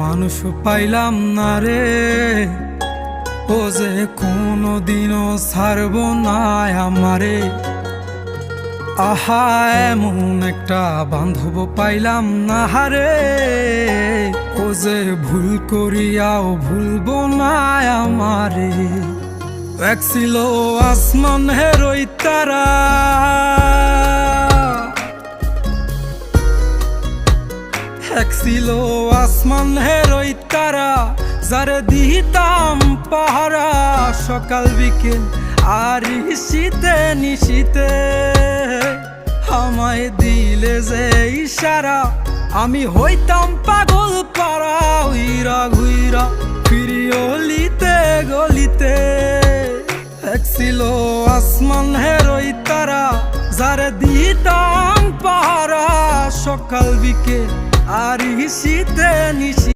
মানুষ পাইলাম না রে, ও যে কোনোদিনও ছাড়ব না আমারে। আহা এমন একটা বান্ধব পাইলাম না রে, ও যে ভুল করিয়াও ভুলব না আমারে। এক ছিল আসমানের ওই তারা, এক ছিল আসমানের ওই তারা, যারে দিতাম পাহারা সকাল বিকেল আর শীতে নিশীতে। আমায় দিলে যে ইশারা, আমি হইতাম পাগল পারা, উইরা ঘুইরা ফিরি অলিতে গলিতে। এক ছিল আসমানের ওই তারা, যারে দিতাম পাহারা সকাল বিকেল আর শীতে নিশীতে।